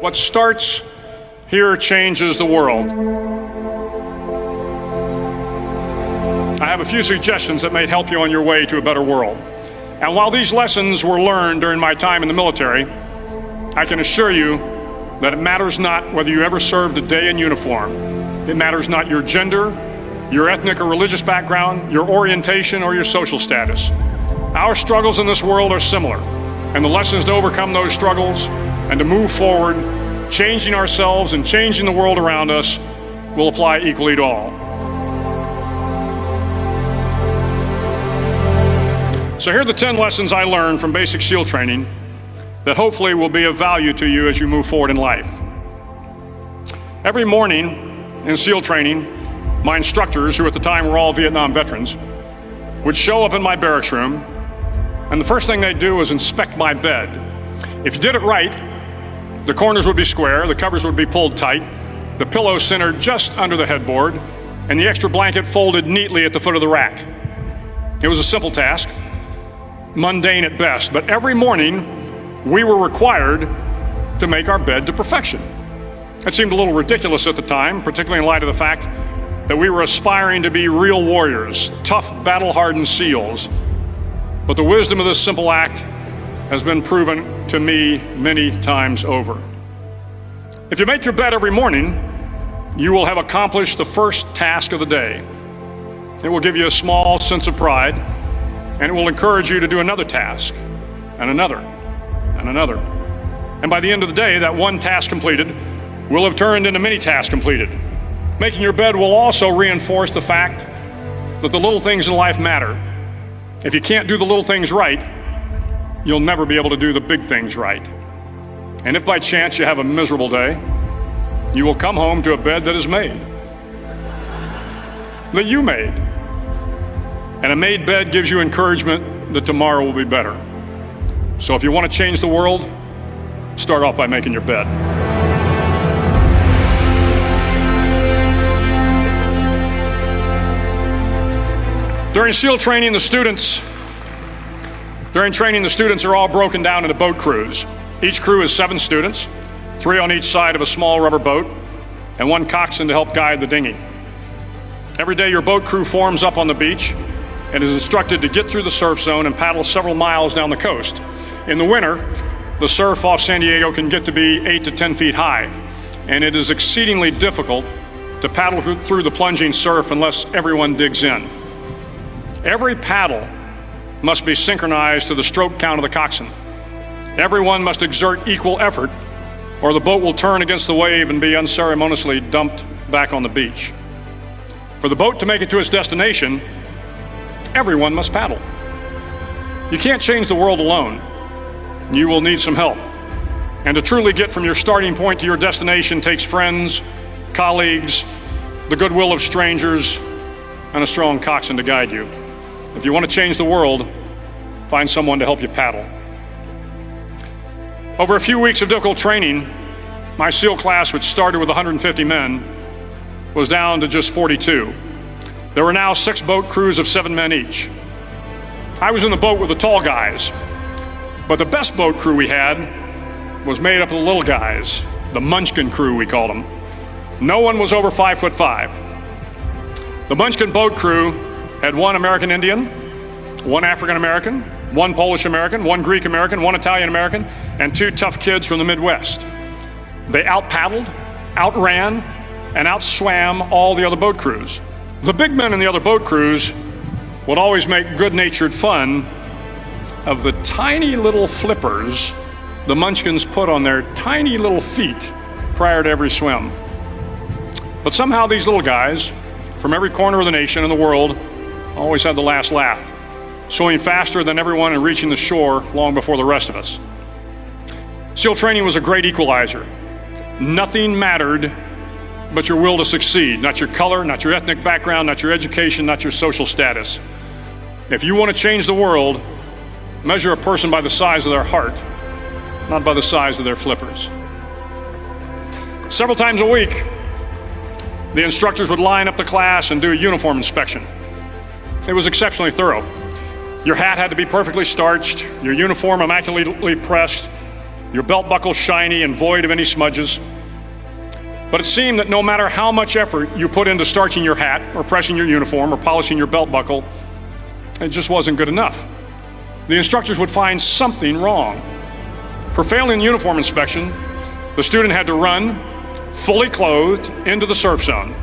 What starts here changes the world. I have a few suggestions that may help you on your way to a better world. And while these lessons were learned during my time in the military, I can assure you that it matters not whether you ever served a day in uniform. It matters not your gender, your ethnic or religious background, your orientation, or your social status. Our struggles in this world are similar, and the lessons to overcome those struggles and to move forward, changing ourselves and changing the world around us, will apply equally to all. So here are the 10 lessons I learned from basic SEAL training that hopefully will be of value to you as you move forward in life. Every morning in SEAL training, my instructors, who at the time were all Vietnam veterans, would show up in my barracks room, and the first thing they'd do was inspect my bed. If you did it right, the corners would be square, the covers would be pulled tight, the pillow centered just under the headboard, and the extra blanket folded neatly at the foot of the rack. It was a simple task, mundane at best, but every morning we were required to make our bed to perfection. It seemed a little ridiculous at the time, particularly in light of the fact that we were aspiring to be real warriors, tough, battle-hardened SEALs. But the wisdom of this simple act has been proven to me many times over. If you make your bed every morning, you will have accomplished the first task of the day. It will give you a small sense of pride, and it will encourage you to do another task, and another, and another. And by the end of the day, that one task completed will have turned into many tasks completed. Making your bed will also reinforce the fact that the little things in life matter. If you can't do the little things right, you'll never be able to do the big things right. And if by chance you have a miserable day, you will come home to a bed that is made, that you made. And a made bed gives you encouragement that tomorrow will be better. So if you want to change the world, start off by making your bed. During SEAL training, the students are all broken down into boat crews. Each crew is 7 students, 3 on each side of a small rubber boat, and 1 coxswain to help guide the dinghy. Every day your boat crew forms up on the beach and is instructed to get through the surf zone and paddle several miles down the coast. In the winter, the surf off San Diego can get to be 8 to 10 feet high, and it is exceedingly difficult to paddle through the plunging surf unless everyone digs in. Every paddle must be synchronized to the stroke count of the coxswain. Everyone must exert equal effort, or the boat will turn against the wave and be unceremoniously dumped back on the beach. For the boat to make it to its destination, everyone must paddle. You can't change the world alone. You will need some help. And to truly get from your starting point to your destination takes friends, colleagues, the goodwill of strangers, and a strong coxswain to guide you. If you want to change the world, find someone to help you paddle. Over a few weeks of difficult training, my SEAL class, which started with 150 men, was down to just 42. There were now 6 boat crews of 7 men each. I was in the boat with the tall guys, but the best boat crew we had was made up of the little guys, the Munchkin crew we called them. No one was over 5'5". The Munchkin boat crew had 1 American Indian, 1 African American, 1 Polish American, 1 Greek American, 1 Italian American, and 2 tough kids from the Midwest. They out-paddled, outran, and outswam all the other boat crews. The big men in the other boat crews would always make good-natured fun of the tiny little flippers the Munchkins put on their tiny little feet prior to every swim. But somehow these little guys from every corner of the nation and the world always had the last laugh, swimming faster than everyone and reaching the shore long before the rest of us. SEAL training was a great equalizer. Nothing mattered but your will to succeed, not your color, not your ethnic background, not your education, not your social status. If you want to change the world, measure a person by the size of their heart, not by the size of their flippers. Several times a week, the instructors would line up the class and do a uniform inspection. It was exceptionally thorough. Your hat had to be perfectly starched, your uniform immaculately pressed, your belt buckle shiny and void of any smudges. But it seemed that no matter how much effort you put into starching your hat or pressing your uniform or polishing your belt buckle, it just wasn't good enough. The instructors would find something wrong. For failing the uniform inspection, the student had to run, fully clothed, into the surf zone,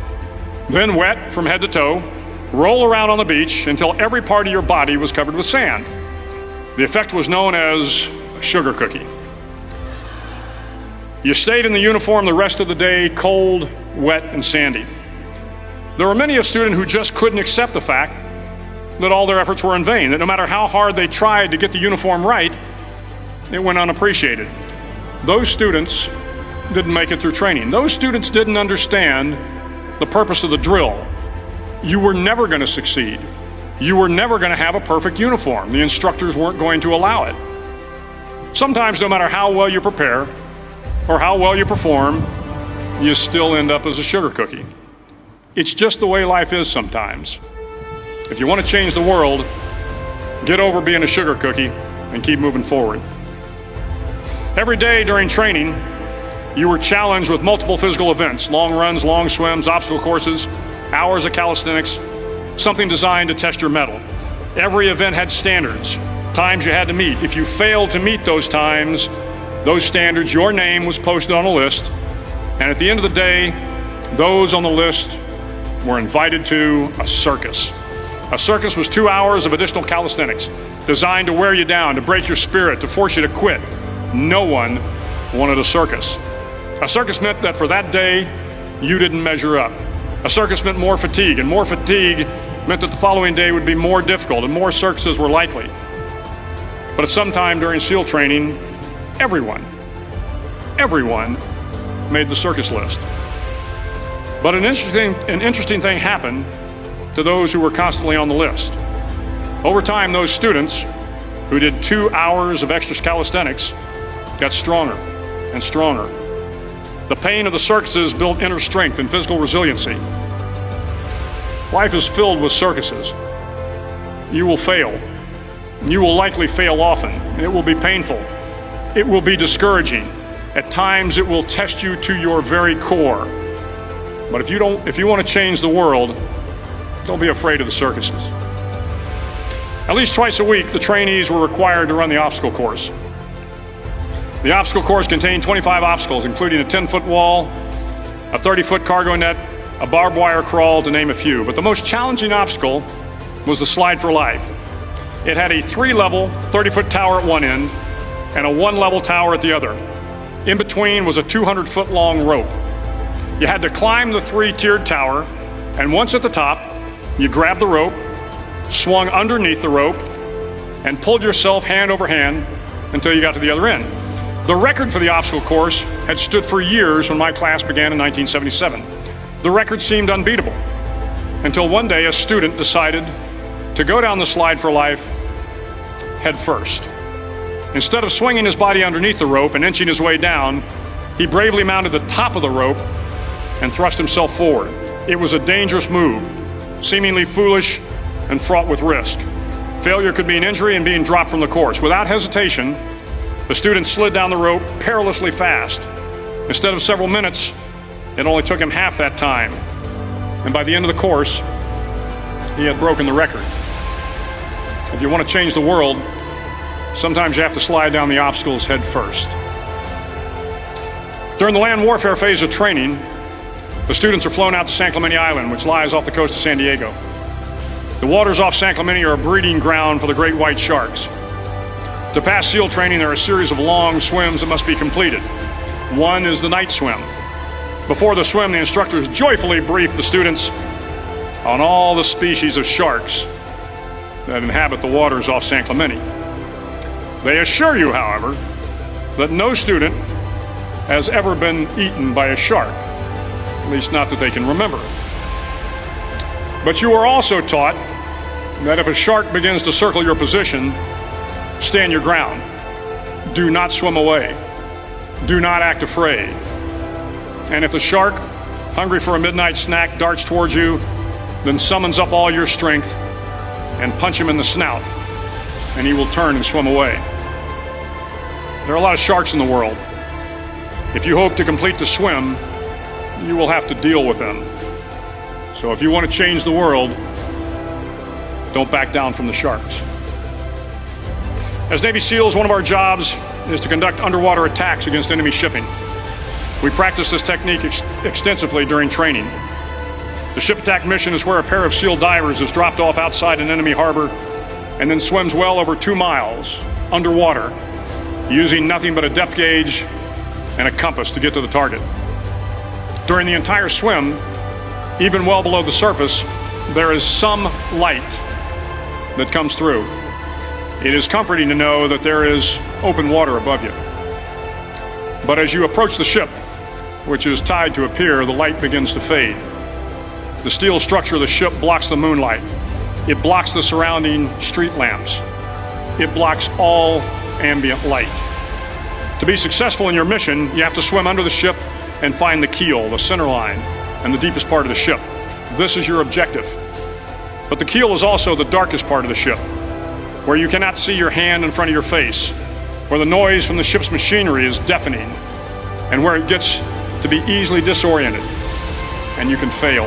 then wet from head to toe, roll around on the beach until every part of your body was covered with sand. The effect was known as a sugar cookie. You stayed in the uniform the rest of the day, cold, wet, and sandy. There were many a student who just couldn't accept the fact that all their efforts were in vain, that no matter how hard they tried to get the uniform right, it went unappreciated. Those students didn't make it through training. Those students didn't understand the purpose of the drill. You were never going to succeed. You were never going to have a perfect uniform. The instructors weren't going to allow it. Sometimes, no matter how well you prepare or how well you perform, you still end up as a sugar cookie. It's just the way life is sometimes. If you want to change the world, get over being a sugar cookie and keep moving forward. Every day during training, you were challenged with multiple physical events: long runs, long swims, obstacle courses, hours of calisthenics, something designed to test your mettle. Every event had standards, times you had to meet. If you failed to meet those times, those standards, your name was posted on a list, and at the end of the day, those on the list were invited to a circus. A circus was 2 hours of additional calisthenics, designed to wear you down, to break your spirit, to force you to quit. No one wanted a circus. A circus meant that for that day, you didn't measure up. A circus meant more fatigue, and more fatigue meant that the following day would be more difficult, and more circuses were likely. But at some time during SEAL training, everyone made the circus list. But an interesting thing happened to those who were constantly on the list. Over time, those students who did 2 hours of extra calisthenics got stronger and stronger. The pain of the circuses built inner strength and physical resiliency. Life is filled with circuses. You will fail. You will likely fail often. It will be painful. It will be discouraging. At times, it will test you to your very core. But if you want to change the world, don't be afraid of the circuses. At least twice a week, the trainees were required to run the obstacle course. The obstacle course contained 25 obstacles, including a 10-foot wall, a 30-foot cargo net, a barbed wire crawl, to name a few. But the most challenging obstacle was the slide for life. It had a 3-level, 30-foot tower at one end and a 1-level tower at the other. In between was a 200-foot-long rope. You had to climb the 3-tiered tower, and once at the top, you grabbed the rope, swung underneath the rope, and pulled yourself hand over hand until you got to the other end. The record for the obstacle course had stood for years when my class began in 1977. The record seemed unbeatable until one day a student decided to go down the slide for life head first. Instead of swinging his body underneath the rope and inching his way down, he bravely mounted the top of the rope and thrust himself forward. It was a dangerous move, seemingly foolish and fraught with risk. Failure could mean injury and being dropped from the course. Without hesitation, the student slid down the rope perilously fast. Instead of several minutes, it only took him half that time. And by the end of the course, he had broken the record. If you want to change the world, sometimes you have to slide down the obstacles head first. During the land warfare phase of training, the students are flown out to San Clemente Island, which lies off the coast of San Diego. The waters off San Clemente are a breeding ground for the great white sharks. To pass SEAL training, there are a series of long swims that must be completed. One is the night swim. Before the swim, the instructors joyfully brief the students on all the species of sharks that inhabit the waters off San Clemente. They assure you, however, that no student has ever been eaten by a shark, at least not that they can remember. But you are also taught that if a shark begins to circle your position, stand your ground. Do not swim away. Do not act afraid. And if the shark, hungry for a midnight snack, darts towards you, then summons up all your strength and punch him in the snout, and he will turn and swim away. There are a lot of sharks in the world. If you hope to complete the swim, you will have to deal with them. So if you want to change the world, don't back down from the sharks. As Navy SEALs, one of our jobs is to conduct underwater attacks against enemy shipping. We practice this technique extensively during training. The ship attack mission is where a pair of SEAL divers is dropped off outside an enemy harbor and then swims well over 2 miles underwater, using nothing but a depth gauge and a compass to get to the target. During the entire swim, even well below the surface, there is some light that comes through. It is comforting to know that there is open water above you. But as you approach the ship, which is tied to a pier, the light begins to fade. The steel structure of the ship blocks the moonlight. It blocks the surrounding street lamps. It blocks all ambient light. To be successful in your mission, you have to swim under the ship and find the keel, the center line, and the deepest part of the ship. This is your objective. But the keel is also the darkest part of the ship, where you cannot see your hand in front of your face, where the noise from the ship's machinery is deafening, and where it gets to be easily disoriented, and you can fail.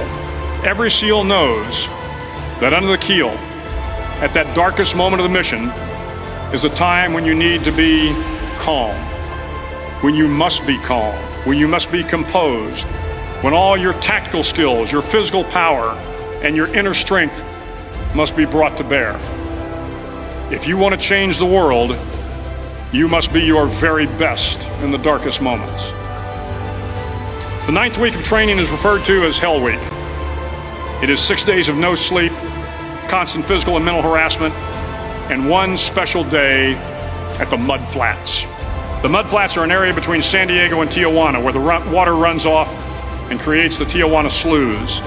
Every SEAL knows that under the keel, at that darkest moment of the mission, is a time when you need to be calm, when you must be calm, when you must be composed, when all your tactical skills, your physical power, and your inner strength must be brought to bear. If you want to change the world, you must be your very best in the darkest moments. The 9th week of training is referred to as Hell Week. It is 6 days of no sleep, constant physical and mental harassment, and one special day at the Mud Flats. The Mud Flats are an area between San Diego and Tijuana where the water runs off and creates the Tijuana Sloughs,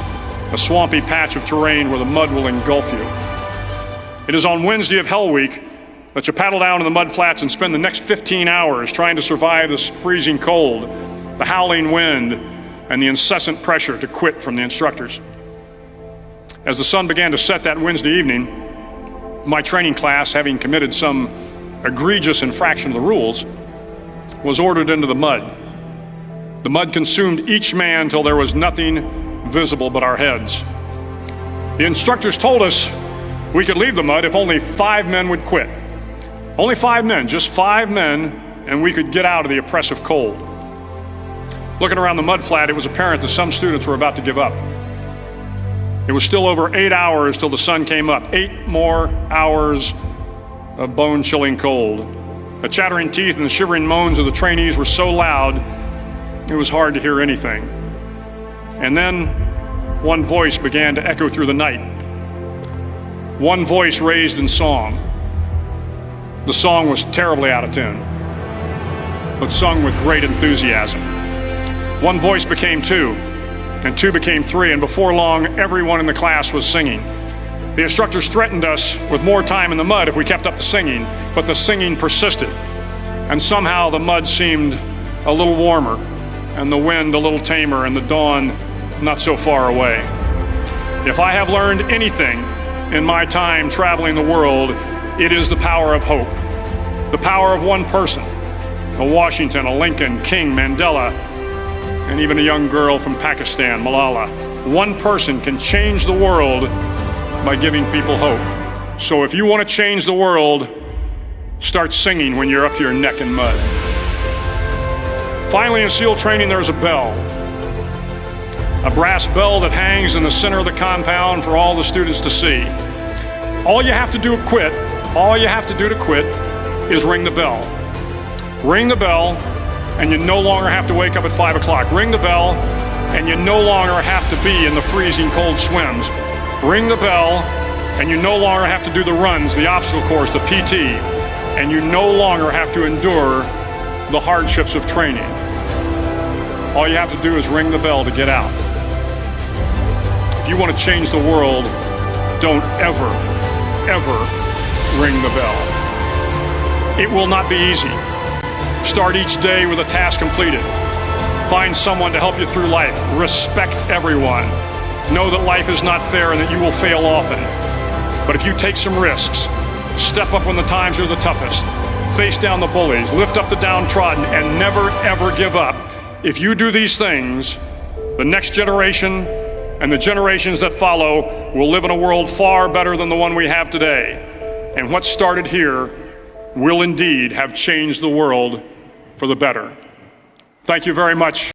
a swampy patch of terrain where the mud will engulf you. It is on Wednesday of Hell Week that you paddle down to the Mud Flats and spend the next 15 hours trying to survive this freezing cold, the howling wind, and the incessant pressure to quit from the instructors. As the sun began to set that Wednesday evening, my training class, having committed some egregious infraction of the rules, was ordered into the mud. The mud consumed each man till there was nothing visible but our heads. The instructors told us we could leave the mud if only 5 men would quit. Only 5 men, just 5 men, and we could get out of the oppressive cold. Looking around the mud flat, it was apparent that some students were about to give up. It was still over 8 hours till the sun came up. 8 more hours of bone-chilling cold. The chattering teeth and the shivering moans of the trainees were so loud, it was hard to hear anything. And then one voice began to echo through the night. One voice raised in song. The song was terribly out of tune, but sung with great enthusiasm. One voice became 2, and 2 became 3, and before long, everyone in the class was singing. The instructors threatened us with more time in the mud if we kept up the singing, but the singing persisted, and somehow the mud seemed a little warmer, and the wind a little tamer, and the dawn not so far away. If I have learned anything in my time traveling the world, it is the power of hope, the power of one person, a Washington, a Lincoln, King, Mandela, and even a young girl from Pakistan, Malala. One person can change the world by giving people hope. So if you want to change the world, start singing when you're up to your neck in mud. Finally, in SEAL training, there's a bell. A brass bell that hangs in the center of the compound for all the students to see. All you have to do to quit, is ring the bell. Ring the bell, and you no longer have to wake up at 5 o'clock. Ring the bell, and you no longer have to be in the freezing cold swims. Ring the bell, and you no longer have to do the runs, the obstacle course, the PT, and you no longer have to endure the hardships of training. All you have to do is ring the bell to get out. If you want to change the world, don't ever ring the bell. It will not be easy. Start each day with a task completed. Find someone to help you through life. Respect everyone. Know that life is not fair and that you will fail often. But if you take some risks, step up when the times are the toughest, face down the bullies, lift up the downtrodden, and never, ever give up. If you do these things, the next generation and the generations that follow will live in a world far better than the one we have today. And what started here will indeed have changed the world for the better. Thank you very much.